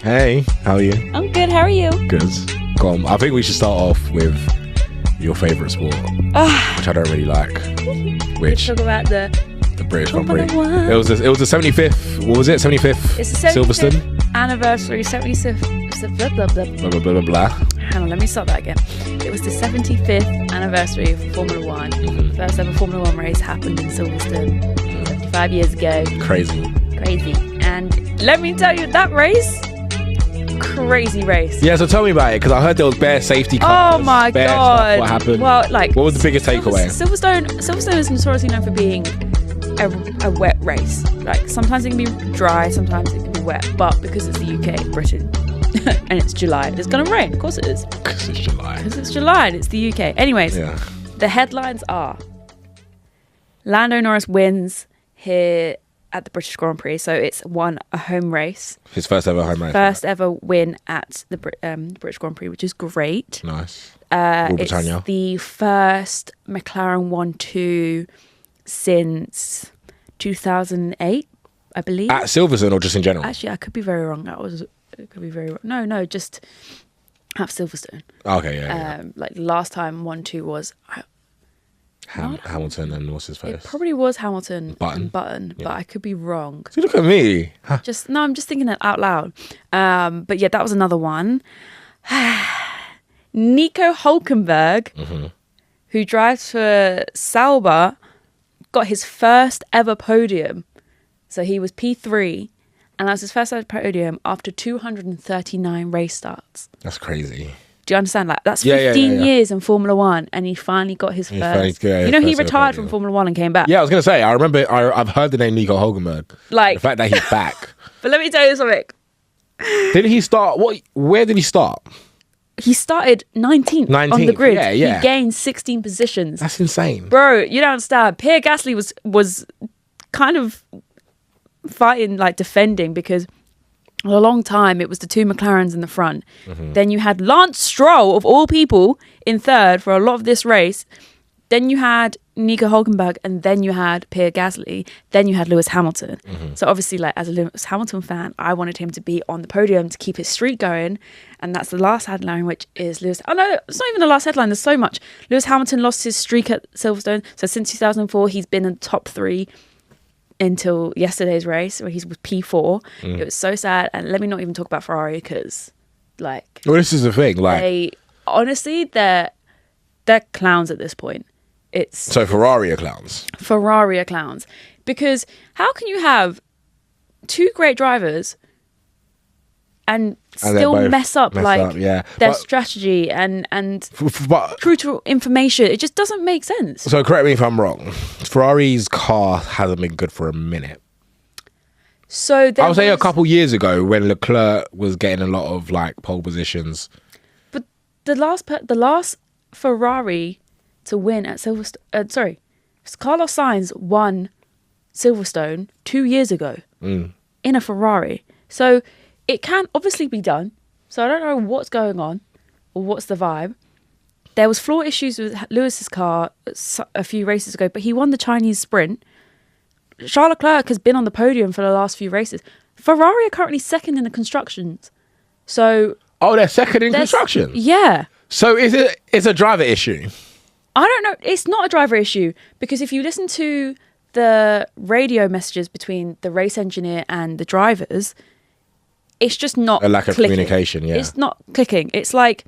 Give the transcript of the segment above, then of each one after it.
Hey, how are you? I'm good. How are you? Good. Go on. I think we should start off with your favourite sport, which I don't really like. Which talk about the British Grand Prix. Formula One. It was the 75th. What was it? 75th. It's the 75th Silverstone. anniversary. 75th. Blah, blah, blah. Blah blah blah blah blah. Hang on, let me start that again. It was the 75th anniversary of Formula One. Mm-hmm. First ever Formula One race happened in Silverstone 75 years ago. Crazy. And let me tell you, that race, crazy race. Yeah, so tell me about it, because I heard there was bare safety cars. Oh my bare god! Stuff. What happened? Well, like, what was the biggest takeaway? Silverstone is notoriously known for being a wet race. Like, sometimes it can be dry, sometimes it can be wet, but because it's the UK, Britain, and it's July, it's gonna rain. Of course it is. Because it's July. Because it's July and it's the UK. Anyways, The headlines are: Lando Norris wins here at the British Grand Prix, so it's won a home race. His first ever home race. First ever win at the British Grand Prix, which is great. Nice. It's the first McLaren 1-2 since 2008, I believe. At Silverstone or just in general? Actually, I could be very wrong. It could be very wrong. No, just at Silverstone. Okay, yeah. Like the last time 1-2 was Hamilton and what's his face? It probably was Hamilton Button. and Button, but I could be wrong. See, look at me. I'm just thinking it out loud. But yeah, that was another one. Nico Hülkenberg, who drives for Sauber, got his first ever podium. So he was P3, and that was his first ever podium after 239 race starts. That's crazy. Do you understand? Like, that's 15 years in Formula One, and he finally got his first. He retired from Formula One and came back. Yeah, I was going to say, I remember, I've heard the name Nico Hülkenberg. Like, the fact that he's back. But let me tell you something. Didn't he start? Where did he start? He started 19th on the grid. Yeah. He gained 16 positions. That's insane. Bro, you don't understand. Pierre Gasly was kind of fighting, like defending, because a long time it was the two McLarens in the front. Then you had Lance Stroll, of all people, in third for a lot of this race. Then you had Nico Hülkenberg, and then you had Pierre Gasly. Then you had Lewis Hamilton. So obviously, like, as a Lewis Hamilton fan, I wanted him to be on the podium to keep his streak going. And that's the last headline, which is Lewis. Oh no, it's not even the last headline. There's so much. Lewis Hamilton lost his streak at Silverstone. So since 2004, he's been in the top 3 until yesterday's race, where he was P4. It was so sad. And let me not even talk about Ferrari, because, like, well, this is the thing. Like, they're clowns at this point. So Ferrari are clowns. Ferrari are clowns, because how can you have two great drivers and still mess up their strategy and crucial information? It just doesn't make sense. So correct me if I'm wrong. Ferrari's car hasn't been good for a minute. So I would say a couple years ago, when Leclerc was getting a lot of like pole positions. But the last Ferrari to win at Silverstone, Carlos Sainz won Silverstone 2 years ago in a Ferrari. So it can obviously be done. So I don't know what's going on or what's the vibe. There was floor issues with Lewis's car a few races ago, but he won the Chinese sprint. Charles Leclerc has been on the podium for the last few races. Ferrari are currently second in the constructions. So they're second in construction? Yeah. So it's a driver issue? I don't know. It's not a driver issue, because if you listen to the radio messages between the race engineer and the drivers, it's just not a lack of clicking. Communication. Yeah, it's not clicking. It's like,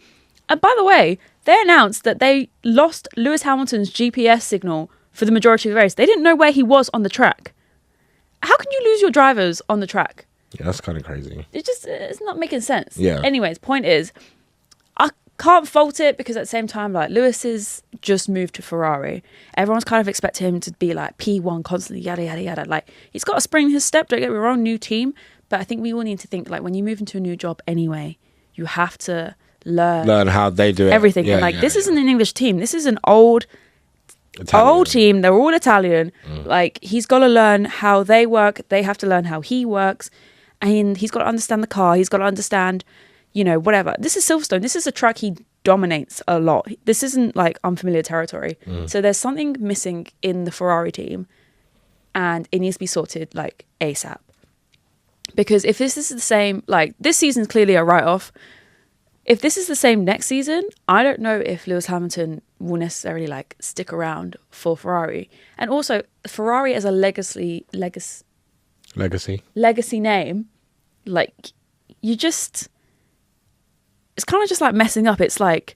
and by the way, they announced that they lost Lewis Hamilton's GPS signal for the majority of the race. They didn't know where he was on the track. How can you lose your drivers on the track? Yeah, that's kind of crazy. It's not making sense. Yeah. Anyways, point is, I can't fault it, because at the same time, like, Lewis is just moved to Ferrari. Everyone's kind of expecting him to be like P1 constantly, yada yada yada. Like, he's got to spring his step. Don't get me wrong, new team, but I think we all need to think, like, when you move into a new job anyway, you have to learn how they do it, everything. And this isn't an English team. This is an old team. They're all Italian. Like, he's got to learn how they work. They have to learn how he works, and he's got to understand the car. He's got to understand, whatever. This is Silverstone. This is a track he dominates a lot. This isn't like unfamiliar territory. So there's something missing in the Ferrari team, and it needs to be sorted like ASAP. Because if this is the same, like this season's clearly a write-off. If this is the same next season, I don't know if Lewis Hamilton will necessarily like stick around for Ferrari. And also, Ferrari as a legacy name, like you just, it's kind of just like messing up. It's like,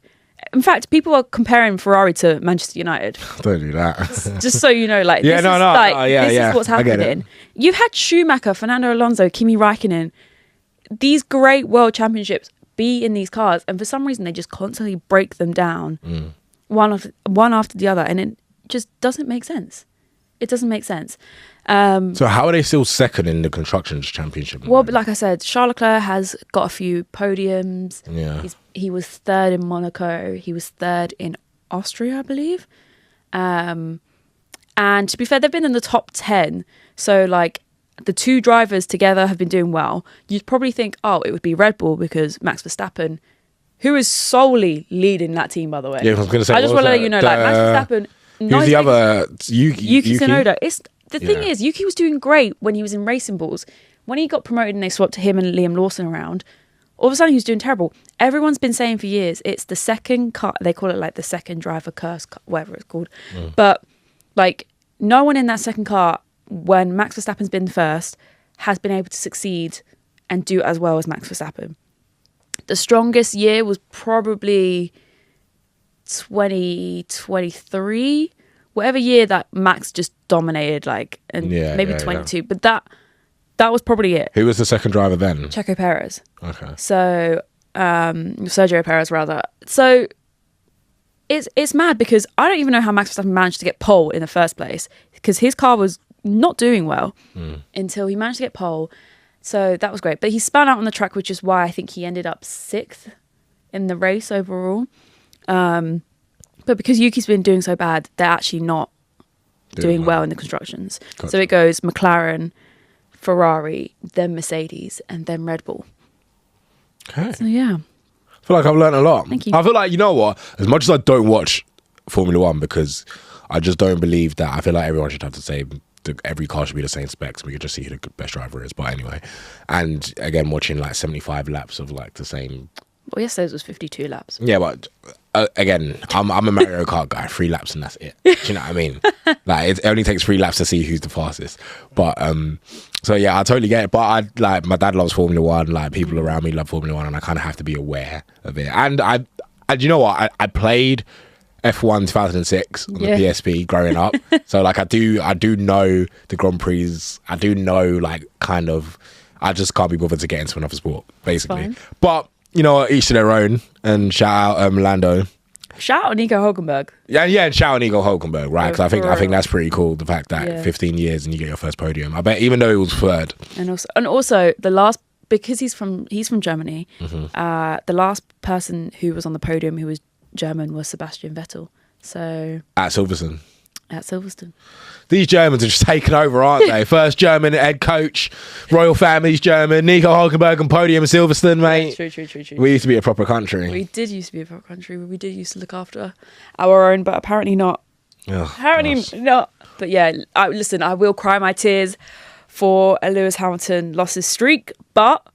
in fact, people are comparing Ferrari to Manchester United. Don't do that. Just so you know, like, this is what's happening. You've had Schumacher, Fernando Alonso, Kimi Raikkonen, these great world championships be in these cars, and for some reason they just constantly break them down one after the other, and it just doesn't make sense. It doesn't make sense. So how are they still second in the Constructors' Championship? Well, but like I said, Charles Leclerc has got a few podiums. Yeah. He was third in Monaco. He was third in Austria, I believe. And to be fair, they've been in the top 10. So like the two drivers together have been doing well. You'd probably think, oh, it would be Red Bull because Max Verstappen, who is solely leading that team, by the way. Yeah, I was going to say. I just want to let you know, like Max Verstappen. Who's the other? Yuki Tsunoda. The thing is, Yuki was doing great when he was in Racing Bulls. When he got promoted and they swapped him and Liam Lawson around, all of a sudden he was doing terrible. Everyone's been saying for years, it's the second car. They call it like the second driver curse, whatever it's called. But like no one in that second car, when Max Verstappen's been first, has been able to succeed and do as well as Max Verstappen. The strongest year was probably 2023, whatever year that Max just dominated, like, and maybe 22. But that was probably it. Who was the second driver then? Checo Perez. Okay. So Sergio Perez rather. So it's mad because I don't even know how Max Verstappen managed to get pole in the first place, because his car was not doing well until he managed to get pole. So that was great. But he spun out on the track, which is why I think he ended up 6th in the race overall. But because Yuki's been doing so bad, they're actually not doing well in the constructions. Gotcha. So it goes McLaren, Ferrari, then Mercedes, and then Red Bull. Okay. So yeah. I feel like I've learned a lot. Thank you. I feel like, you know what? As much as I don't watch Formula One, because I just don't believe that, I feel like everyone should have the same, every car should be the same specs. We could just see who the best driver is. But anyway. And again, watching like 75 laps of like the same. Well, yesterday's was 52 laps. Yeah, but again, I'm a Mario Kart guy. 3 laps and that's it. Do you know what I mean? Like, it only takes 3 laps to see who's the fastest. But so yeah, I totally get it. But I like, my dad loves Formula One. Like, people around me love Formula One, and I kind of have to be aware of it. And you know what? I played F1 2006 on the PSP growing up. So like, I do know the Grand Prix. I do know, like, kind of. I just can't be bothered to get into another sport, basically. But you know, each to their own. And shout out Lando. Shout out Nico Hulkenberg. Yeah, and shout out Nico Hulkenberg, right? Because I think that's pretty cool. The fact that 15 years and you get your first podium. I bet, even though he was third. And also the last, because he's from Germany. The last person who was on the podium who was German was Sebastian Vettel. So at Silverstone. These Germans are just taking over, aren't they? First German head coach, royal family's German, Nico Hulkenberg on podium at Silverstone, mate. Yeah, true. We used to be a proper country. We did used to be a proper country. We did used to look after our own, but apparently not. Not. But yeah, listen, I will cry my tears for Lewis Hamilton lost his streak, but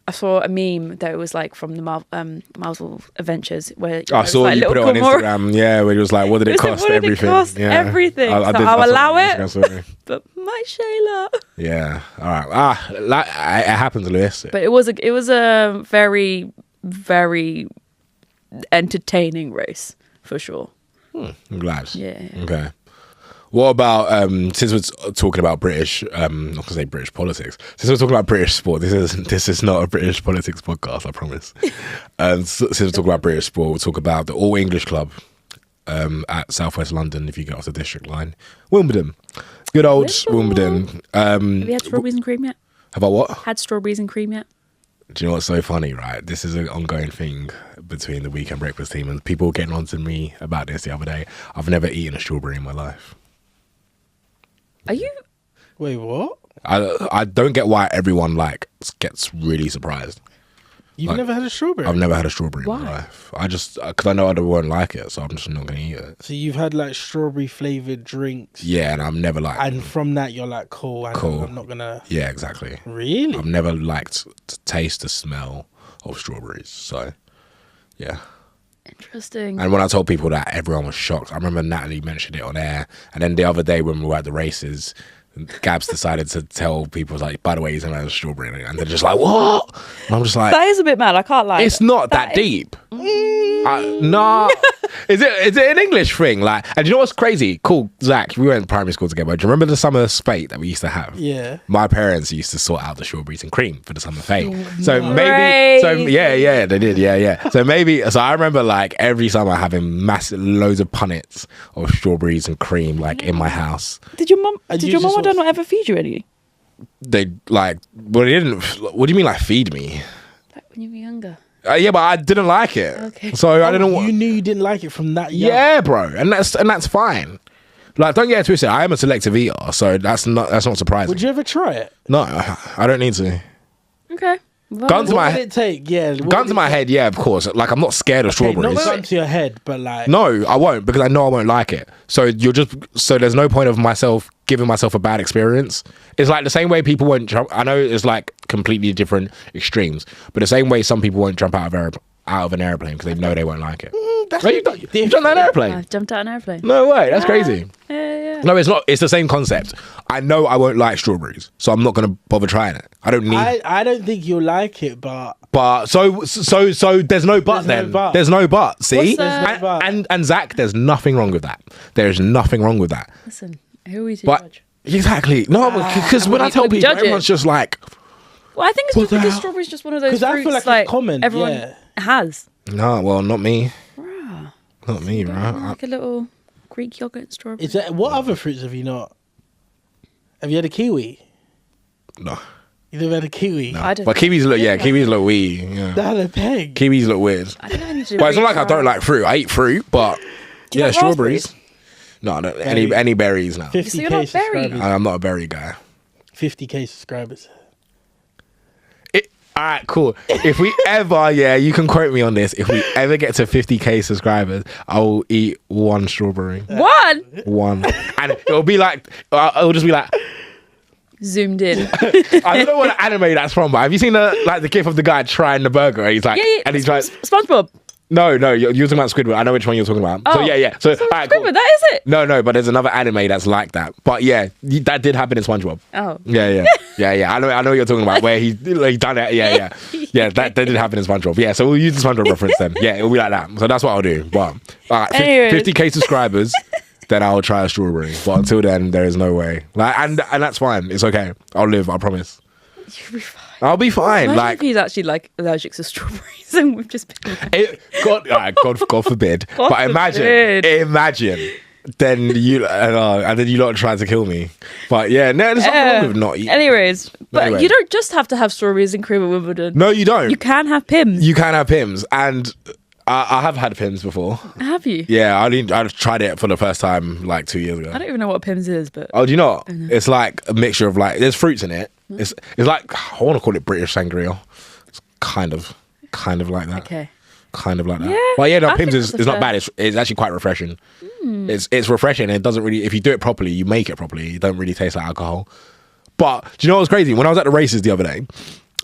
I saw a meme that it was like from the Marvel Adventures where I saw like you put it on Instagram, where it was like, what did it cost? Everything. Everything. I'll allow it, but my Shayla. Yeah. All right. It happens, Lewis. But it was a very, very entertaining race for sure. I'm glad. Yeah. Okay. What about, since we're talking about British, I'm not going to say British politics, since we're talking about British sport, this is not a British politics podcast, I promise. Since we're talking about British sport, we'll talk about the All English Club at South West London, if you get off the district line. Wimbledon. Good old Wimbledon. Have you had strawberries and cream yet? Have I what? Had strawberries and cream yet? Do you know what's so funny, right? This is an ongoing thing between the Weekend Breakfast team, and people were getting on to me about this the other day. I've never eaten a strawberry in my life. Are you? Wait, what? I don't get why everyone like gets really surprised. You've never had a strawberry? I've never had a strawberry Why? in my life. I just, because I know I won't like it, so I'm just not going to eat it. So you've had like strawberry flavored drinks. Yeah, and I've never liked And from that, you're like, cool. I'm not going to. Yeah, exactly. Really? I've never liked to taste the smell of strawberries. So, yeah. Interesting. And when I told people that, everyone was shocked. I remember Natalie mentioned it on air. And then the other day when we were at the races, Gabs decided to tell people, like, by the way, he's having a strawberry. And they're just like, what? And I'm just like, That is a bit mad. I can't lie. it's not that deep. Nah. Is it an English thing? Like, and do you know what's crazy? Cool, Zach, we went to primary school together. Do you remember the summer spate that we used to have? Yeah. My parents used to sort out the strawberries and cream for the summer fete. So Crazy. they did, yeah. So I remember like every summer having massive loads of punnets of strawberries and cream like in my house. Did your mum And or you just dad not ever feed you any? They like, well, they didn't. What do you mean like feed me? Like when you were younger. Yeah, but I didn't like it. Okay. So I didn't. You knew you didn't like it from that young. Yeah, bro, and that's fine. Like, don't get it twisted. I am a selective eater, so that's not surprising. Would you ever try it? No, I don't need to. Okay. Well, Gun to What my would it take? Yeah. gun to my head, yeah, of course. Like, I'm not scared of Okay, strawberries. not gun to your head, but like. No, I won't, because I know I won't like it. So there's no point of myself giving myself a bad experience. It's like the same way people won't jump. I know it's like completely different extremes, but the same way some people won't jump out of an airplane because they know they won't like it. That's Right, you jumped out of an airplane? I've jumped out an airplane. No way, that's crazy. Yeah. No, it's not. It's the same concept. I know I won't like strawberries, so I'm not going to bother trying it. I don't need. I don't think you'll like it, but. But so there's no but There's then. no but. There's no but. See, What's that? There's no but. and Zach, there's nothing wrong with that. There's nothing wrong with that. Listen, who are we to But judge? exactly, no, because when I tell you people, judge it. everyone's just like, Well, I think it's What just the because hell? strawberries just one of those 'Cause fruits I feel like it's common, everyone yeah. has. no, well, not me, Bruh. not me, right? Like a little Greek yogurt strawberry. Is that, what other fruits have you not? Have you had a kiwi? No, You never had a kiwi? I don't but kiwis look weird. Yeah. That had a peg. Kiwis look weird. I think I need to. But it's not like I retry. don't like fruit. I eat fruit, but Do you yeah, like strawberries. raspberries? No, any berries now. 50K So you're not berry? subscribers. I'm not a berry guy. 50K subscribers. All right, cool. If we ever, you can quote me on this. If we ever get to 50K subscribers, I will eat one strawberry. One And it'll be like, it'll just be like, zoomed in. I don't know what anime that's from, but have you seen the gif of the guy trying the burger? And he's like, Yeah. and he's like, SpongeBob. no, you're talking about Squidward. I know which one you're talking about. So Oh. yeah. So, So all right, cool. Squidward, that is it. No, but there's another anime that's like that. But yeah, that did happen in SpongeBob. Oh. Yeah. I know what you're talking about. Where he done it. Yeah. That did happen in SpongeBob. Yeah, so we'll use the SpongeBob reference then. Yeah, it'll be like that. So that's what I'll do. But all right, Anyways. 50K subscribers, then I'll try a strawberry. But until then, there is no way. Like, and that's fine. It's okay. I'll live. I promise. You'll be fine. I'll be fine. Imagine Like, if he's actually like allergic to strawberries and we've just been like, God forbid. God But forbid. imagine. Then you and then you lot try to kill me. But yeah, no, there's nothing wrong with not eating. Anyways, but Anyway. you don't just have to have strawberries and cream at Wimbledon. No, you don't. You can have Pims. You can have Pims, and I have had Pims before. Have you? Yeah, I tried it for the first time like 2 years ago. I don't even know what Pims is, but Oh, do you not? It's like a mixture of like there's fruits in it. It's like I want to call it British sangria. It's kind of like that. okay. Kind of like that. Yeah, But yeah, no, I think Pims is that's a not fair- bad. It's actually quite refreshing. It's refreshing. And it doesn't really, if you do it properly, you make it properly, it don't really taste like alcohol. But do you know what's crazy? When I was at the races the other day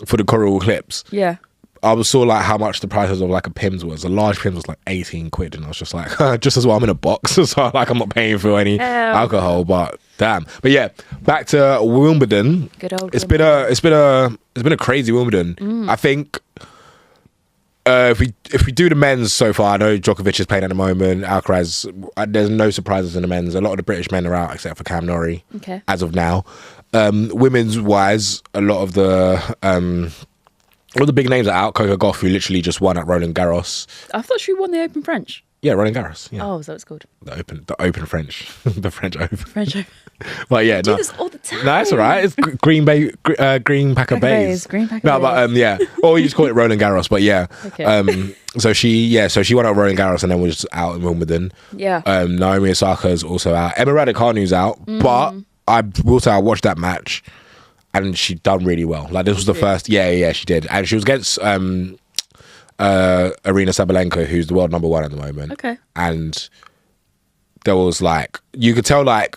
for the Coral Eclipse, Yeah. I saw like how much the prices of like a Pims was. A large Pims was like 18 quid, and I was just like, just as well I'm in a box, so like I'm not paying for any alcohol. But damn. But yeah, back to Wimbledon. Good old It's been a crazy Wimbledon. I think if we do the men's so far, I know Djokovic is playing at the moment. Alcaraz, there's no surprises in the men's. A lot of the British men are out except for Cam Norrie. Okay. As of now, women's wise, a lot of the big names are out. Coco Gauff, who literally just won at Roland Garros. I thought she won the Open French. Yeah, Roland Garros. Yeah. Oh, is that what it's called? The open French, the French Open. French Open. But yeah, I do no, this all the time. no, that's all right. It's Green Packer Bays. Green Packer No, but Bays. yeah, or you just call it Roland Garros. But yeah, Okay. so she won at Roland Garros and then was out in Wimbledon. Yeah. Naomi Osaka's also out. Emma Raducanu's out, but I will say I watched that match and she done really well. Like this was the first. Yeah, she did, and she was against Arina Sabalenka, who's the world number 1 at the moment. Okay. And there was like, you could tell like,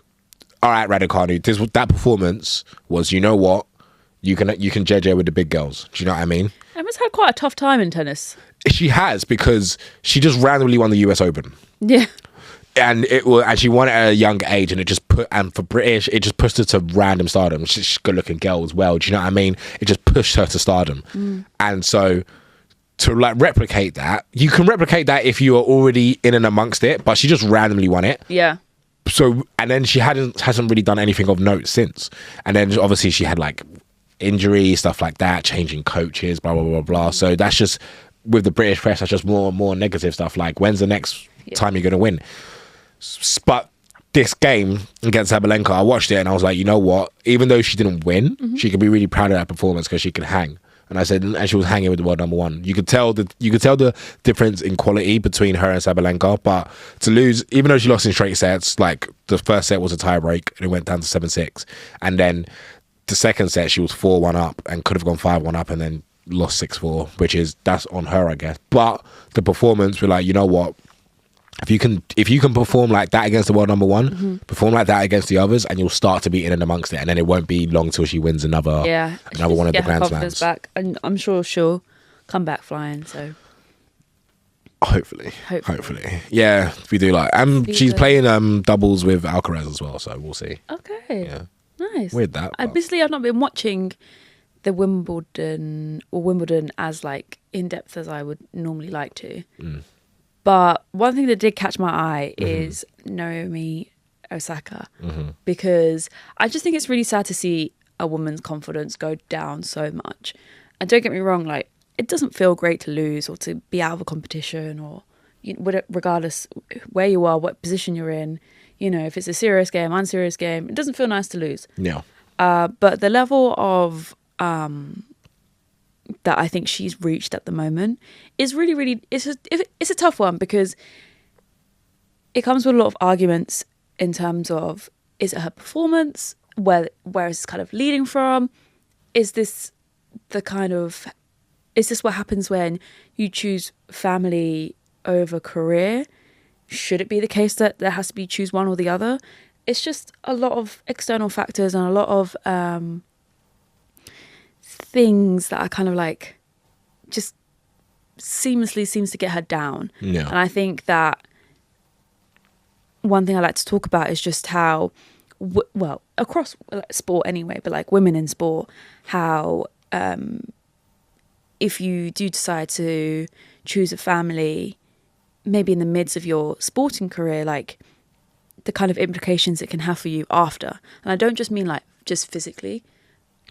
all right, Raducanu, that performance was, you know what, you can JJ with the big girls. Do you know what I mean? Emma's had quite a tough time in tennis. She has, because she just randomly won the US Open. Yeah. And she won it at a young age, and for British, it just pushed her to random stardom. She's a good looking girl as well. Do you know what I mean? It just pushed her to stardom. And so to like replicate that, you can replicate that if you are already in and amongst it, but she just randomly won it. Yeah. So, and then she hasn't really done anything of note since. And then obviously she had like injury, stuff like that, changing coaches, blah, blah, blah, blah. So that's just, with the British press, that's just more and more negative stuff. Like, when's the next time you're going to win? But this game against Sabalenka, I watched it and I was like, you know what? Even though she didn't win, she could be really proud of that performance, because she could hang. And I said, and she was hanging with the world number 1. You could tell the difference in quality between her and Sabalenka. But to lose, even though she lost in straight sets, like the first set was a tie break and it went down to 7-6, and then the second set she was 4-1 up and could have gone 5-1 up and then lost 6-4, that's on her, I guess. But the performance, we're like, you know what? If you can perform like that against the world number 1, perform like that against the others, and you'll start to be in and amongst it, and then it won't be long till she wins another one of the Grand Slams. Back, and I'm sure she'll come back flying. So hopefully, yeah, we do like. And she's playing doubles with Alcaraz as well, so we'll see. Okay, yeah, nice. Weird that. Obviously, I've not been watching the Wimbledon as like in depth as I would normally like to. But one thing that did catch my eye is Naomi Osaka, because I just think it's really sad to see a woman's confidence go down so much. And don't get me wrong, like, it doesn't feel great to lose or to be out of a competition, or regardless where you are, what position you're in. You know, if it's a serious game, unserious game, it doesn't feel nice to lose. Yeah. But the level of that I think she's reached at the moment is really, really, it's a tough one, because it comes with a lot of arguments in terms of, is it her performance? Where is this kind of leading from? Is this what happens when you choose family over career? Should it be the case that there has to be choose one or the other? It's just a lot of external factors and a lot of things that are kind of like just seamlessly seems to get her down. Yeah. And I think that one thing I like to talk about is just how, across sport anyway, but like women in sport, how if you do decide to choose a family, maybe in the midst of your sporting career, like the kind of implications it can have for you after. And I don't just mean like just physically,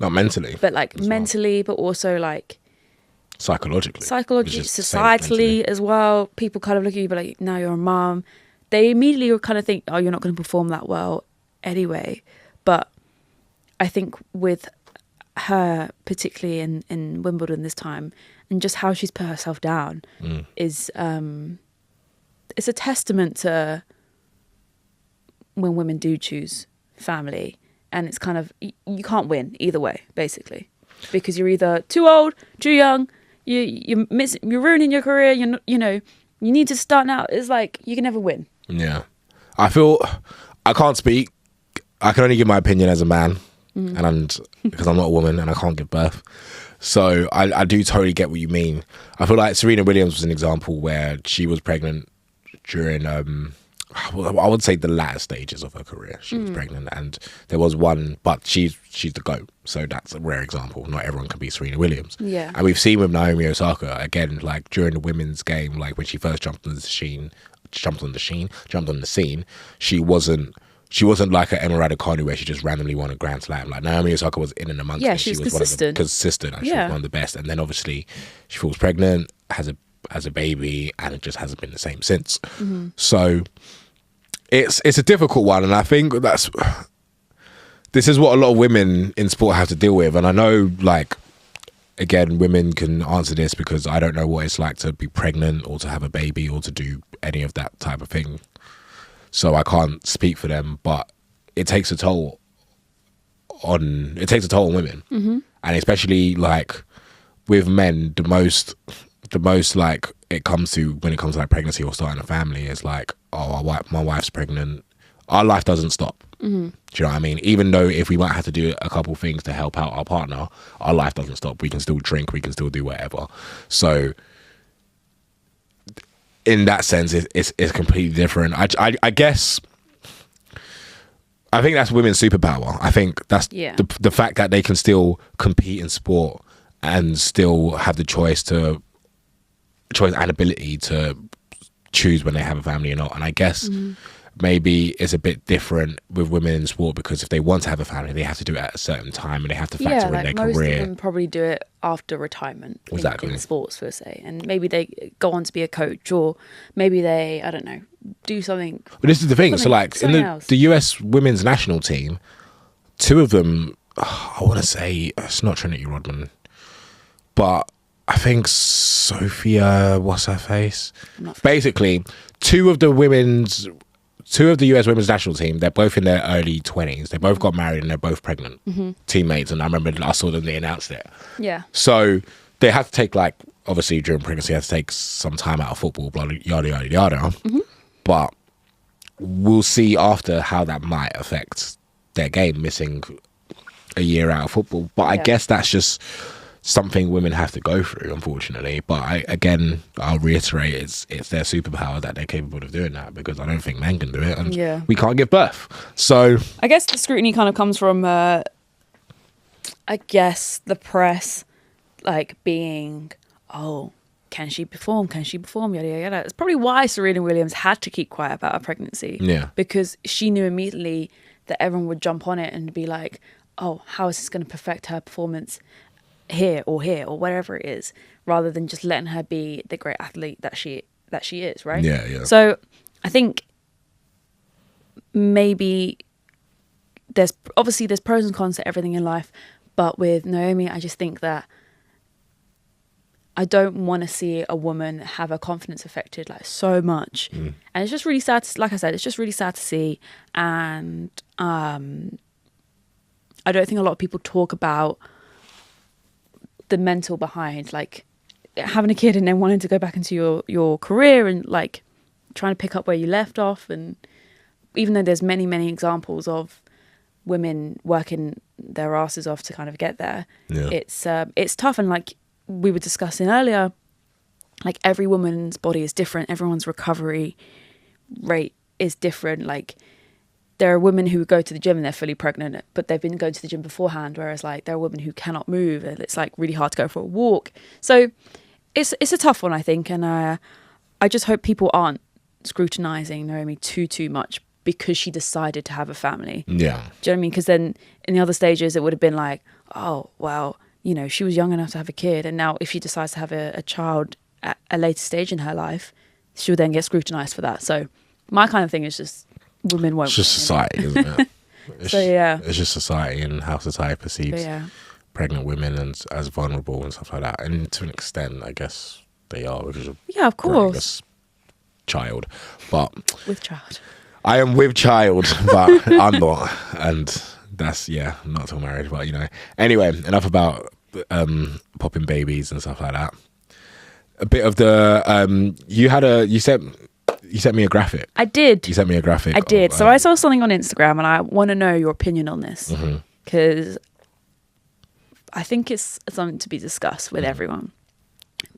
not mentally, but like mentally, but also like psychologically, societally as well. People kind of look at you, but like, now you're a mom. They immediately will kind of think, oh, you're not going to perform that well anyway. But I think with her, particularly in Wimbledon this time, and just how she's put herself down is it's a testament to when women do choose family. And it's kind of, you can't win either way, basically, because you're either too old, too young, you're ruining your career. You need to start now. It's like you can never win. Yeah, I feel I can't speak. I can only give my opinion as a man, and because I'm not a woman and I can't give birth. So I do totally get what you mean. I feel like Serena Williams was an example where she was pregnant during I would say the latter stages of her career. She was pregnant, and there was one, but she's the GOAT, so that's a rare example. Not everyone can be Serena Williams. Yeah. And we've seen with Naomi Osaka, again, like during the women's game, like when she first jumped on the scene, she wasn't like a Emma Raducanu where she just randomly won a Grand Slam. Like Naomi Osaka was in and amongst it. She was consistent. And she was one of the best. And then obviously she falls pregnant, has a baby, and it just hasn't been the same since. So it's a difficult one, and I think this is what a lot of women in sport have to deal with. And I know, like, again, women can answer this because I don't know what it's like to be pregnant or to have a baby or to do any of that type of thing. So I can't speak for them, but it takes a toll on women. And especially like with men, the most like it comes to when it comes to like pregnancy or starting a family is like, oh, my wife's pregnant. Our life doesn't stop. Do you know what I mean? Even though if we might have to do a couple things to help out our partner, our life doesn't stop. We can still drink. We can still do whatever. So in that sense, it's completely different. I guess I think that's women's superpower. I think that's the fact that they can still compete in sport and still have the choice and ability to choose when they have a family or not. And I guess maybe it's a bit different with women in sport because if they want to have a family, they have to do it at a certain time and they have to factor in their most career. Most of them probably do it after retirement in sports, per se. And maybe they go on to be a coach, or maybe they, I don't know, do something. But this is the thing. So like in the US women's national team, two of them, I want to say, it's not Trinity Rodman, but I think Sophia, what's her face? Basically, two of the US women's national team, they're both in their early 20s. They both got married and they're both pregnant teammates. And I remember I saw them, they announced it. Yeah. So they had to take, like, obviously during pregnancy, they had to take some time out of football, blah, yada, yada, yada. But we'll see after how that might affect their game, missing a year out of football. But I guess that's just something women have to go through, unfortunately. But I'll reiterate, it's their superpower that they're capable of doing that, because I don't think men can do it, and we can't give birth. So I guess the scrutiny kind of comes from I guess the press, like, being, oh, can she perform, yada yada yada. It's probably why Serena Williams had to keep quiet about her pregnancy, because she knew immediately that everyone would jump on it and be like, oh, how is this going to affect her performance here or whatever it is, rather than just letting her be the great athlete that she is, right? Yeah. So I think maybe there's pros and cons to everything in life, but with Naomi, I just think that I don't want to see a woman have her confidence affected like so much, and it's just really sad. Like I said, it's just really sad to see, and I don't think a lot of people talk about the mental behind, like, having a kid and then wanting to go back into your career and like trying to pick up where you left off. And even though there's many examples of women working their asses off to kind of get there, it's tough. And like we were discussing earlier, like, every woman's body is different, everyone's recovery rate is different. Like, there are women who go to the gym and they're fully pregnant, but they've been going to the gym beforehand. Whereas, like, there are women who cannot move and it's like really hard to go for a walk. So it's a tough one, I think. And I just hope people aren't scrutinizing Naomi too much because she decided to have a family. Yeah. Do you know what I mean? Because then in the other stages, it would have been like, oh, well, you know, she was young enough to have a kid. And now if she decides to have a child at a later stage in her life, she'll then get scrutinized for that. So my kind of thing is just, women won't. It's just society, isn't it? It's just society and how society perceives pregnant women as vulnerable and stuff like that. And to an extent, I guess they are, because of course, child. But with child, I am with child, but I'm not, and that's not till married. But you know, anyway, enough about popping babies and stuff like that. A bit of the you sent me a graphic. I did. You sent me a graphic. I did. So I saw something on Instagram and I want to know your opinion on this, because I think it's something to be discussed with everyone.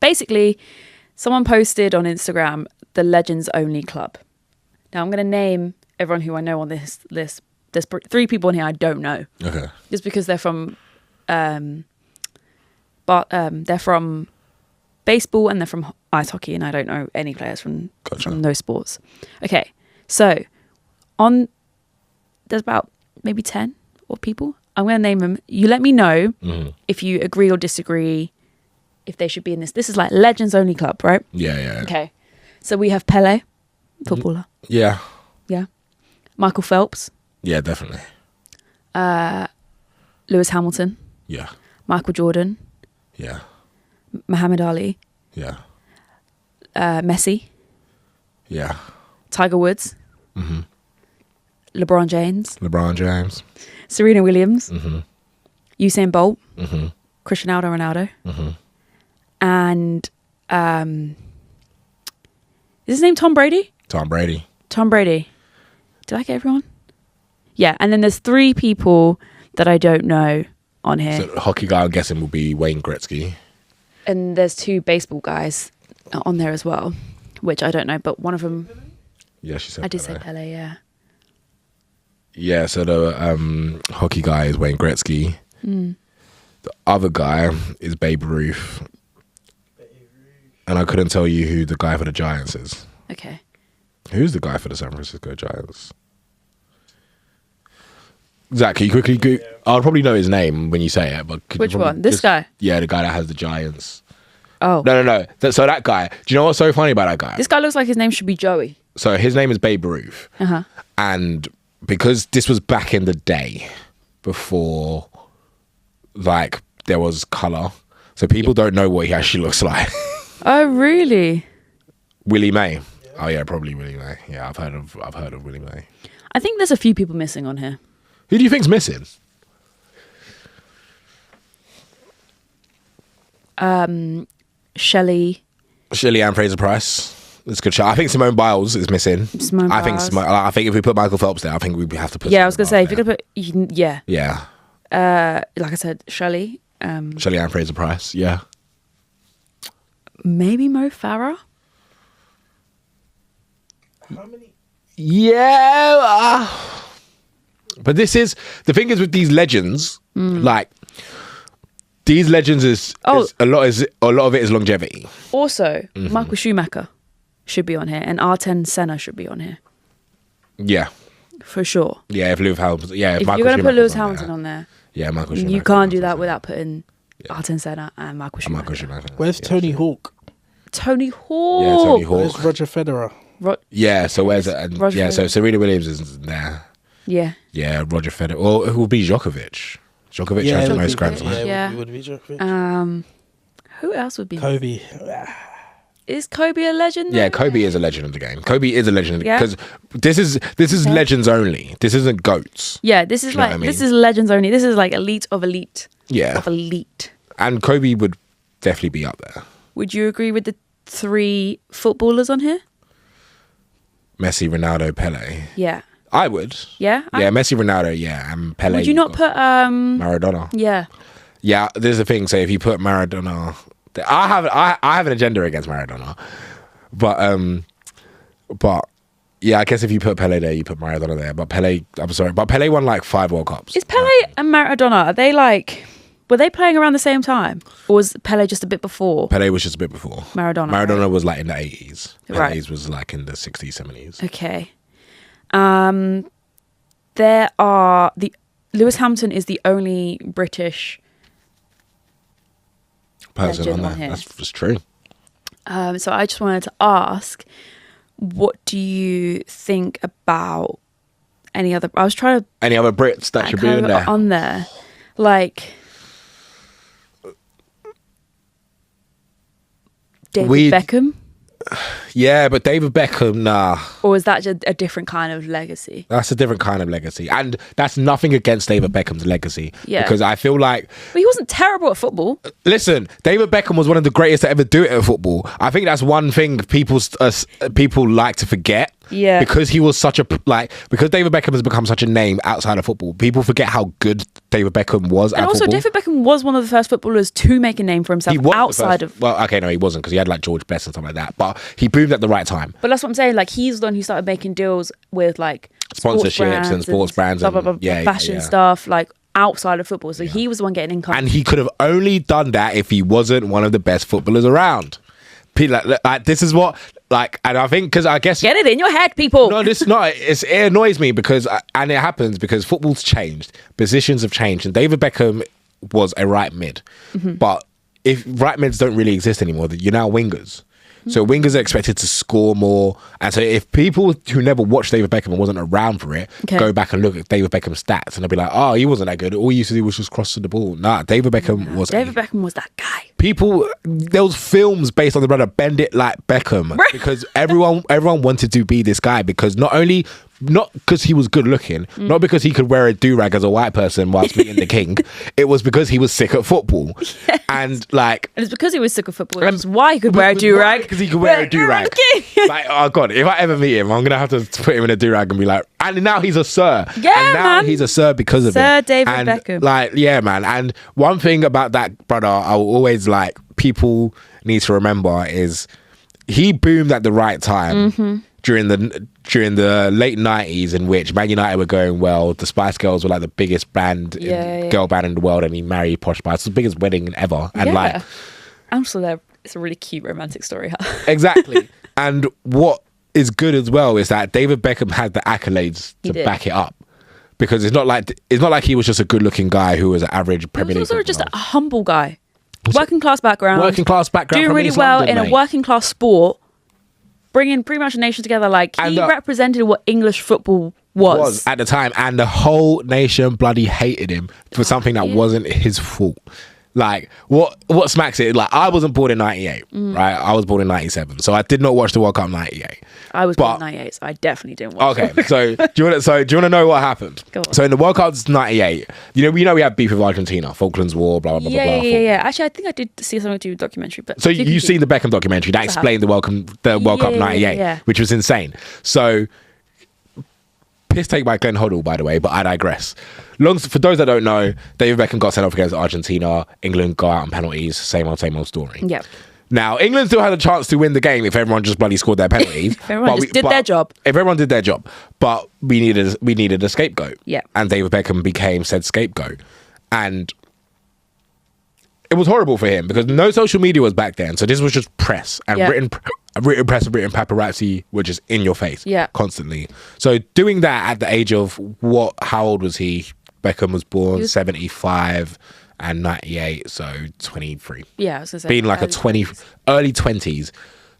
Basically, someone posted on Instagram the Legends Only Club. Now I'm going to name everyone who I know on this list. There's 3 people in here I don't know. Okay. Just because they're from, they're from baseball and they're from ice hockey, and I don't know any players from those sports. Okay, so there's about maybe 10 or people. I'm going to name them. You let me know if you agree or disagree, if they should be in this. This is like Legends Only Club, right? Yeah. Okay, so we have Pele, footballer. Yeah. Michael Phelps. Yeah, definitely. Lewis Hamilton. Yeah. Michael Jordan. Yeah. Muhammad Ali. Yeah. Messi. Yeah. Tiger Woods. LeBron James. Serena Williams. Usain Bolt. Cristiano Ronaldo. And Is his name Tom Brady? Tom Brady. Tom Brady. Did I get everyone? Yeah, and then there's 3 people that I don't know on here. So the hockey guy, I'm guessing, will be Wayne Gretzky. And there's 2 baseball guys on there as well, which I don't know, but one of them... Yeah, she said I did Pele. say Pele, yeah. Yeah, so the hockey guy is Wayne Gretzky. The other guy is Babe Ruth. And I couldn't tell you who the guy for the Giants is. Okay. Who's the guy for the San Francisco Giants? Zach, can you quickly go? I'll probably know his name when you say it, but could you Which probably one? This guy? Yeah, the guy that has the Giants. Oh. No. So that guy. Do you know what's so funny about that guy? This guy looks like his name should be Joey. So his name is Babe Ruth. Uh-huh. And because this was back in the day, before, like, there was colour, so people don't know what he actually looks like. Oh, really? Willie May. Oh yeah, probably Willie May. Yeah, I've heard of Willie May. I think there's a few people missing on here. Who do you think's missing? Shelley. Ann Fraser Price. It's a good shot. I think Simone Biles is missing. Simone Biles. I think if we put Michael Phelps there, I think we have to put. Yeah, I was going to say, Simone if you're Biles going to put... Yeah. there. Yeah. Like I said, Shelley. Shelley Ann Fraser Price. Yeah. Maybe Mo Farah? How many? Yeah. But this is the thing is with these legends, like these legends is a lot of it is longevity. Also, Michael Schumacher should be on here, and Ayrton Senna should be on here. Yeah. For sure. Yeah, if Lewis Hamilton, yeah, If Michael you're going to put Schumacher's Lewis Hamilton on there, yeah, Michael Schumacher. you can't do that without putting Ayrton Senna and Michael Schumacher. Michael Schumacher. Where's Tony Hawk? Tony Hawk. Yeah, Tony Hawk. Where's Roger Federer? Yeah, so where's it? And Roger yeah, so Federer. Serena Williams is there. Yeah. Yeah, Roger Federer. Or it will be Djokovic. Djokovic has the most Grand Slams. Yeah. It would be Djokovic. Who else would be? Kobe. Is Kobe a legend? Yeah, though? Kobe is a legend of the game. Kobe is a legend Yeah. because this is legends only. This isn't goats. Yeah, this is You know like what I mean? this is legends only. This is like elite of elite. Yeah. Of elite. And Kobe would definitely be up there. Would you agree with the 3 footballers on here? Messi, Ronaldo, Pele. Yeah. I would. Yeah. Yeah, Messi, Ronaldo, yeah, and Pele. Would you not put Maradona? Yeah. Yeah, there's the thing. So if you put Maradona, I have an agenda against Maradona, but yeah, I guess if you put Pele there, you put Maradona there. But Pele won like 5 World Cups. Is Pele and Maradona, are they like, were they playing around the same time? Or was Pele just a bit before? Pele was just a bit before. Maradona, Maradona right? was like in the 80s. Right. Pele's was like in the 60s, 70s. Okay. Lewis Hamilton is the only British Person legend on there. on here. That's true. So I just wanted to ask, what do you think about any other? I was trying to Any other Brits that should be kind in of there? on there, like David Beckham, Yeah, but David Beckham, nah. or is that just a different kind of legacy? That's a different kind of legacy. And that's nothing against David Beckham's legacy. Yeah. Because I feel like, But he wasn't terrible at football. listen, David Beckham was one of the greatest to ever do it at football. I think that's one thing people like to forget. Yeah. Because he was such a, because David Beckham has become such a name outside of football, people forget how good David Beckham was And at also, football. David Beckham was one of the first footballers to make a name for himself He was the outside first- of. Well, okay, no, he wasn't because he had like George Best and stuff like that. But he boomed at the right time. But that's what I'm saying. Like, he's the one who started making deals with like Sponsorships and sports brands blah, blah, and- blah, yeah, fashion yeah. stuff, like outside of football. So he was the one getting income. And he could have only done that if he wasn't one of the best footballers around. Like this is what, and I think, because I guess... Get it in your head, people. No, it annoys me because, and it happens because football's changed, positions have changed, and David Beckham was a right mid. Mm-hmm. But if right mids don't really exist anymore, you're now wingers. So wingers are expected to score more. And so if people who never watched David Beckham and wasn't around for it, Okay. go back and look at David Beckham's stats and they'll be like, oh, he wasn't that good. All he used to do was just cross to the ball. Nah, David Beckham was... David Beckham was that guy. People, there was films based on the brother Bend It Like Beckham because everyone wanted to be this guy because not only not because he was good looking, not because he could wear a do-rag as a white person whilst meeting the king. It was because he was sick at football. Yes. And like... And it's because he was sick of football. That's why he could wear a do-rag. Because he could wear a do-rag. Like, oh God, if I ever meet him, I'm going to have to put him in a do-rag and be like... And now he's a sir. Yeah, and now man. he's a sir because of it. Sir David and Beckham. Like, yeah, man. And one thing about that brother, I will always like... People need to remember is... He boomed at the right time during the late 90s, in which Man United were going well. The Spice Girls were like the biggest girl band in the world, and he married Posh Spice. It was the biggest wedding ever. And like, also there, it's a really cute romantic story. Exactly. And what is good as well is that David Beckham had the accolades to back it up, because it's not like he was just a good looking guy who was an average Premier League. He was also just a humble guy. Working class background, doing really well in a working class sport, bringing pretty much a nation together. Like, he represented what English football was at the time, and the whole nation bloody hated him for something that wasn't his fault. Like, what smacks it? Like, I wasn't born in 98, right? I was born in 97, so I did not watch the World Cup 98. I was born in 98, so I definitely didn't watch. Okay, so do you want to know what happened? Go on. So in the World Cup 98, we know we had beef with Argentina, Falklands War, blah blah blah blah. Yeah. Actually, I think I did see something to do with the documentary. But so you've seen the Beckham documentary that explained the World Cup 98, which was insane. So. Piss take by Glenn Hoddle, by the way, but I digress. For those that don't know, David Beckham got sent off against Argentina. England got out on penalties. Same old story. Yep. Now, England still had a chance to win the game if everyone just bloody scored their penalties. If everyone did their job. If everyone did their job. But we needed a scapegoat. Yeah. And David Beckham became said scapegoat. And it was horrible for him because no social media was back then. So this was just press. And written press and written paparazzi were just in your face constantly. So doing that at the age of how old was he? Beckham was born 75 and 98, so 23. Yeah, I was going to say. Being like early 20s,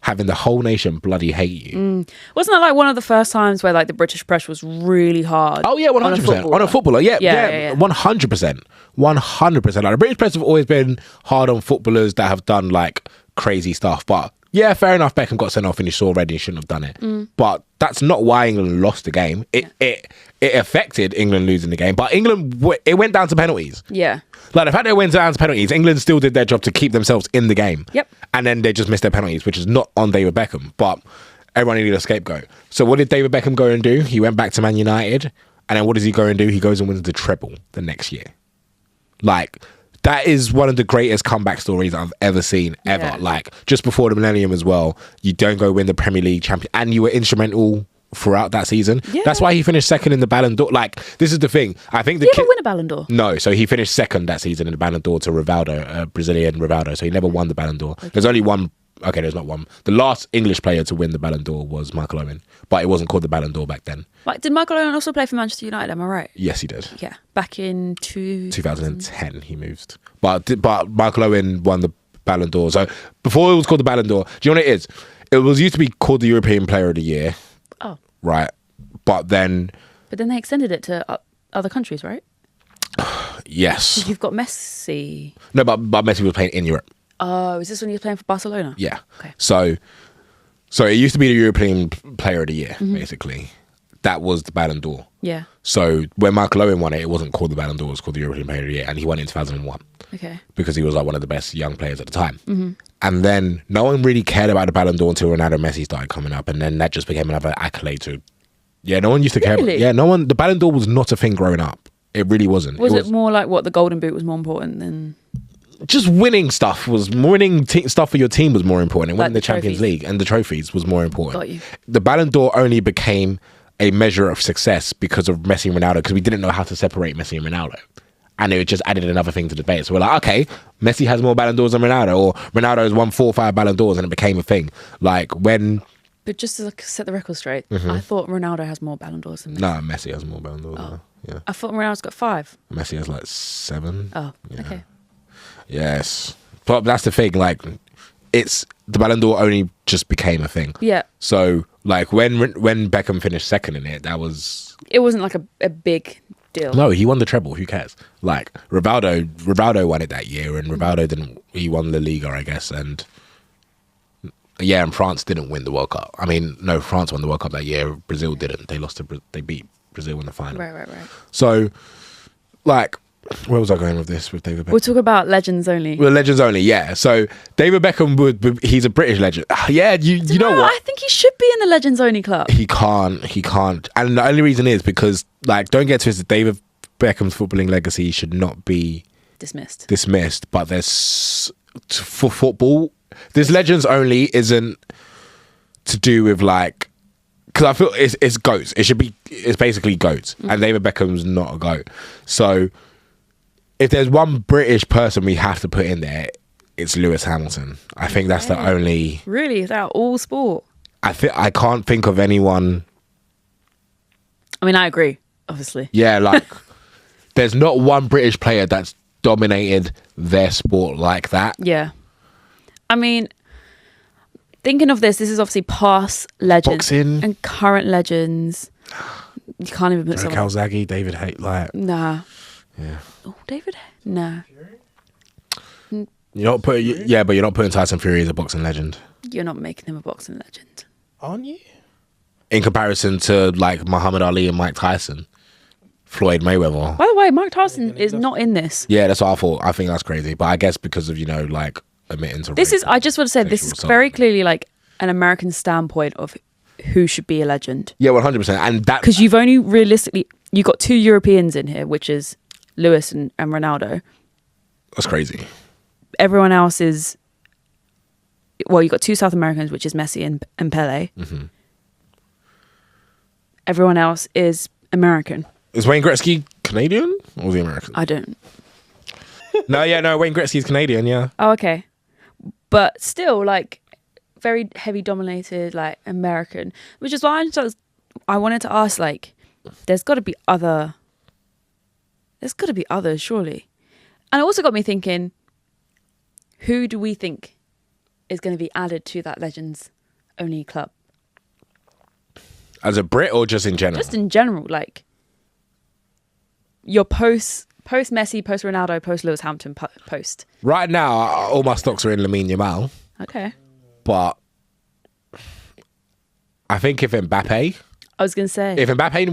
having the whole nation bloody hate you. Wasn't that like one of the first times where like the British press was really hard? Oh yeah, 100%. On a footballer, yeah, 100%. 100%. Like, the British press have always been hard on footballers that have done like crazy stuff, but yeah, fair enough. Beckham got sent off and he saw red and he shouldn't have done it. But that's not why England lost the game. It affected England losing the game. But it went down to penalties. Yeah. Like, the fact that it went down to penalties, England still did their job to keep themselves in the game. Yep. And then they just missed their penalties, which is not on David Beckham. But everyone needed a scapegoat. So what did David Beckham go and do? He went back to Man United. And then what does he go and do? He goes and wins the treble the next year. Like... That is one of the greatest comeback stories I've ever seen, ever. Yeah. Like, just before the millennium as well, you don't go win the Premier League champion, and you were instrumental throughout that season. Yeah. That's why he finished second in the Ballon d'Or. Like, this is the thing. I think Did he ever win a Ballon d'Or? No, so he finished second that season in the Ballon d'Or to Rivaldo, Brazilian Rivaldo. So he never won the Ballon d'Or. Okay. There's only one. Okay, there's not one. The last English player to win the Ballon d'Or was Michael Owen, but it wasn't called the Ballon d'Or back then. Like, did Michael Owen also play for Manchester United? Am I right? Yes, he did. Yeah, back in 2010 he moved. But Michael Owen won the Ballon d'Or. So before it was called the Ballon d'Or, do you know what it is? It was used to be called the European Player of the Year. Oh. Right. But then they extended it to other countries, right? Yes. You've got Messi. No, but Messi was playing in Europe. Oh, is this when he was playing for Barcelona? Yeah. Okay. So it used to be the European Player of the Year, basically. That was the Ballon d'Or. Yeah. So when Michael Owen won it, it wasn't called the Ballon d'Or, it was called the European Player of the Year, and he won it in 2001. Okay. Because he was like one of the best young players at the time. And then no one really cared about the Ballon d'Or until Ronaldo and Messi started coming up, and then that just became another accolade to... Yeah, no one used to care about... Yeah, the Ballon d'Or was not a thing growing up. It really wasn't. Was it more like the Golden Boot was more important than... Just winning stuff was stuff for your team was more important, and winning the Champions League and the trophies was more important. Got you. The Ballon d'Or only became a measure of success because of Messi and Ronaldo, because we didn't know how to separate Messi and Ronaldo, and it just added another thing to the debate. So we're like, okay, Messi has more Ballon d'Ors than Ronaldo, or Ronaldo has won 4 or 5 Ballon d'Ors, and it became a thing. Like when. But just to set the record straight, I thought Ronaldo has more Ballon d'Ors than Messi. No, Messi has more Ballon d'Ors. Oh. Yeah. I thought Ronaldo's got 5. Messi has like 7. Oh, yeah. Okay. Yes. But that's the thing, like, the Ballon d'Or only just became a thing. Yeah. So, like, when Beckham finished second in it, that was... It wasn't like a big deal. No, he won the treble. Who cares? Like, Rivaldo won it that year, and Rivaldo he won La Liga, I guess, and Yeah, and France didn't win the World Cup. I mean, no, France won the World Cup that year. Brazil didn't. They lost to. They beat Brazil in the final. Right. So, like, where was I going with this with David Beckham? We'll talk about legends only. Well, legends only, yeah. So David Beckham he's a British legend. Yeah, you know what? I think he should be in the legends only club. He can't. And the only reason is because, like, don't get twisted, David Beckham's footballing legacy should not be dismissed. But there's, for football, this legends only isn't to do with, like, because I feel it's GOATs. It's basically GOATs. And David Beckham's not a GOAT. So if there's one British person we have to put in there, it's Lewis Hamilton. I think that's the only. Really? Is that all sport? I can't think of anyone. I mean, I agree, obviously. Yeah, like, there's not one British player that's dominated their sport like that. Yeah. I mean, thinking of this is obviously past legends. Boxing. And current legends. You can't even put someone. Calzaghe, David Hay, like. Nah. Yeah. Oh, David? Nah. You're not putting, yeah, but you're not putting Tyson Fury as a boxing legend. You're not making him a boxing legend. Aren't you? In comparison to, like, Muhammad Ali and Mike Tyson, Floyd Mayweather. By the way, Mike Tyson is not in this. Yeah, that's what I thought. I think that's crazy. But I guess because of, like, admitting to This rape, is, I just want to say, this is assault. very clearly like an American standpoint of who should be a legend. Yeah, 100%. And that. Because you've only realistically, you got 2 Europeans in here, which is Lewis and Ronaldo. That's crazy. Everyone else is, well, you got 2 South Americans, which is Messi and Pele. Mm-hmm. Everyone else is American. Is Wayne Gretzky Canadian or was he American? I don't. No, Wayne Gretzky's Canadian, yeah. Oh, okay. But still, like, very heavy dominated, like, American. Which is why I wanted to ask, like, there's got to be others, surely. And it also got me thinking, who do we think is going to be added to that Legends Only club? As a Brit or just in general? Just in general, like, your post Messi, post Ronaldo, post Lewis Hamilton, post. Right now, all my stocks are in Lamine Yamal. Okay. But I think if Mbappe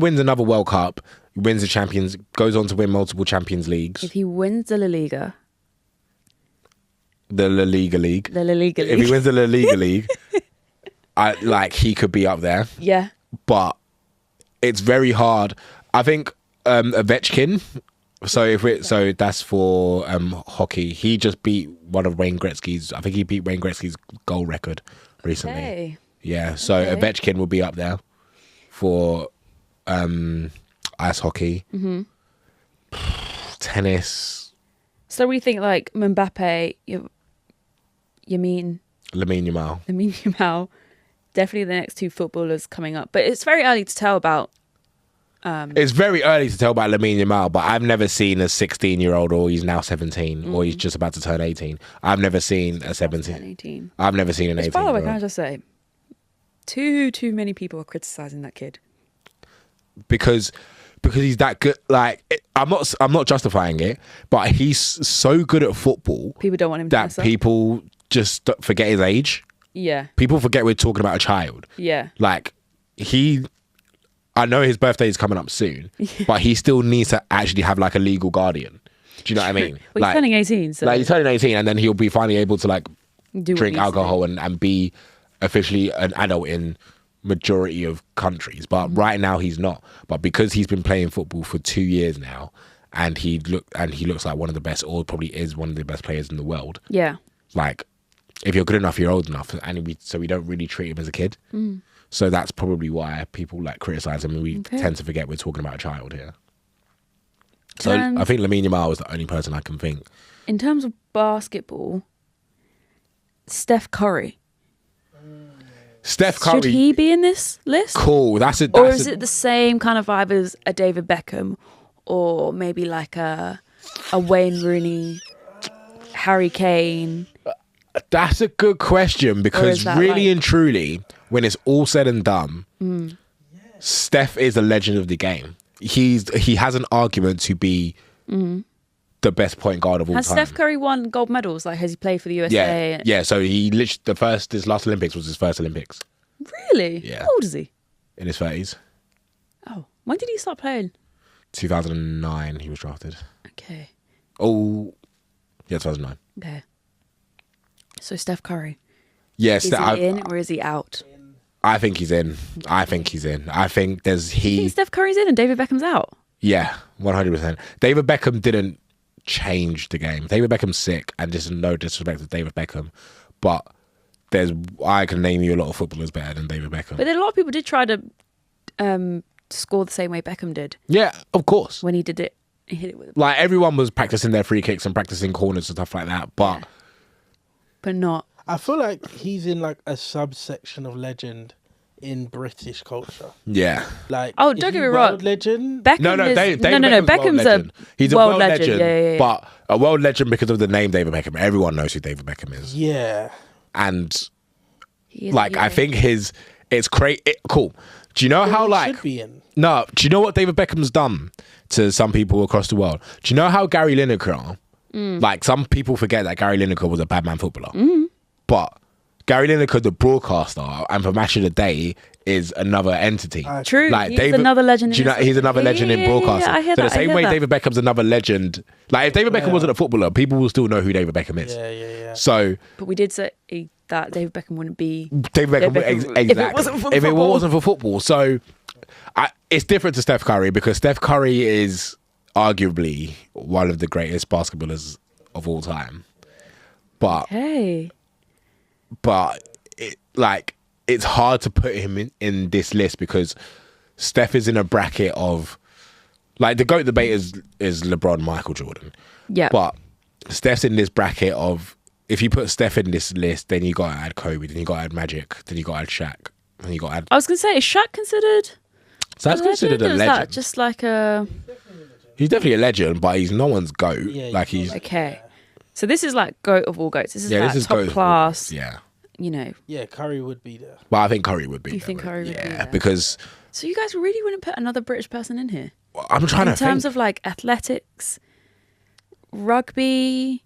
wins another World Cup, wins the Champions, goes on to win multiple Champions Leagues. If he wins the La Liga. The La Liga League. If he wins the La Liga League, he could be up there. Yeah. But it's very hard. I think Ovechkin. So that's for hockey. He just beat one of Wayne Gretzky's. I think he beat Wayne Gretzky's goal record recently. Okay. Yeah. So Ovechkin will be up there for ice hockey, tennis. So we think like Mbappe, Lamine Yamal, definitely the next 2 footballers coming up. But it's very early to tell about. It's very early to tell about Lamine Yamal, but I've never seen a 16-year-old, or he's now 17, or he's just about to turn 18. I've never seen a 17. 18. I've never seen an 18. By the way, can I just say, too many people are criticizing that kid because he's that good. Like, I'm not justifying it, but he's so good at football. People don't want him to mess up. People just forget his age. Yeah. People forget we're talking about a child. Yeah. Like, I know his birthday is coming up soon, but he still needs to actually have like a legal guardian. Do you know what I mean? Well, he's turning 18, so. Like, he's turning 18 and then he'll be finally able to like Do drink alcohol and be officially an adult in majority of countries. But right now he's not. But because he's been playing football for 2 years now and he looks like one of the best, or probably is one of the best players in the world. Yeah. Like, if you're good enough, you're old enough. And we don't really treat him as a kid. So that's probably why people like criticize him, and we tend to forget we're talking about a child here. So I think Lamine Yamal is the only person I can think. In terms of basketball, Steph Curry. Should he be in this list? Cool. Or is it the same kind of vibe as a David Beckham, or maybe like a Wayne Rooney, Harry Kane? That's a good question, because really and truly, when it's all said and done, Steph is a legend of the game. He has an argument to be the best point guard of all Has time. Steph Curry won gold medals? Like, has he played for the USA? Yeah. So he literally his last Olympics was his first Olympics Really? Yeah. How old is he? in his 30s. Oh, when did he start playing? 2009 he was drafted. Okay. Oh, yeah, 2009. Okay. So Steph Curry. Yes, Is he in or is he out? I think he's in. I think he's in. I think I think Steph Curry's in and David Beckham's out. Yeah, 100%. David Beckham didn't change the game. David Beckham's sick, and this is no disrespect to David Beckham, but I can name you a lot of footballers better than David Beckham. But then a lot of people did try to score the same way Beckham did Yeah, of course. when he did it. He hit it with, Like everyone was practicing their free kicks and practicing corners and stuff like that, but but not. I feel like he's in like a subsection of legend in British culture. yeah. Like, Oh, is don't he get me wrong. world legend? Beckham No, is, David no. Beckham's Beckham's world legend. He's a world legend, Yeah. but a world legend because of the name David Beckham. Everyone knows who David Beckham is, Yeah. and He is, like I think it's crazy. Cool. Do you know how He like should be in. no? Do you know what David Beckham's done to some people across the world? Do you know how Gary Lineker? Like some people forget that Gary Lineker was a bad man footballer, but Gary Lineker, the broadcaster, and for Match of the Day is another entity. True. Like He's another legend. Do you know he's another legend in broadcasting? I hear so that, the same I hear way that. David Beckham's another legend. Like if David Beckham wasn't a footballer, people will still know who David Beckham is. Yeah. So But we did say that David Beckham wouldn't be. David Beckham, Beckham, if it wasn't for if it football. wasn't for football. So it's different to Steph Curry because Steph Curry is arguably one of the greatest basketballers of all time. But Hey. it's hard to put him in this list because Steph is in a bracket of like the GOAT debate is LeBron, Michael Jordan. Yeah. But Steph's in this bracket of if you put Steph in this list, then you gotta add Kobe, then you gotta add Magic, then you gotta add Shaq, then you gotta add. I was gonna say, is Shaq considered? So that's considered a Or is legend. that just like a? He's definitely a legend, but he's no one's GOAT. Yeah, like he's Okay. So this is like GOAT of all goats. This is yeah, like this is top GOAT. class. Yeah, You know. Yeah, Curry would be there. but I think Curry would be. You there, think right? Curry would be Yeah, there? because So you guys really wouldn't put another British person in here I'm trying in to terms think. of like athletics, rugby.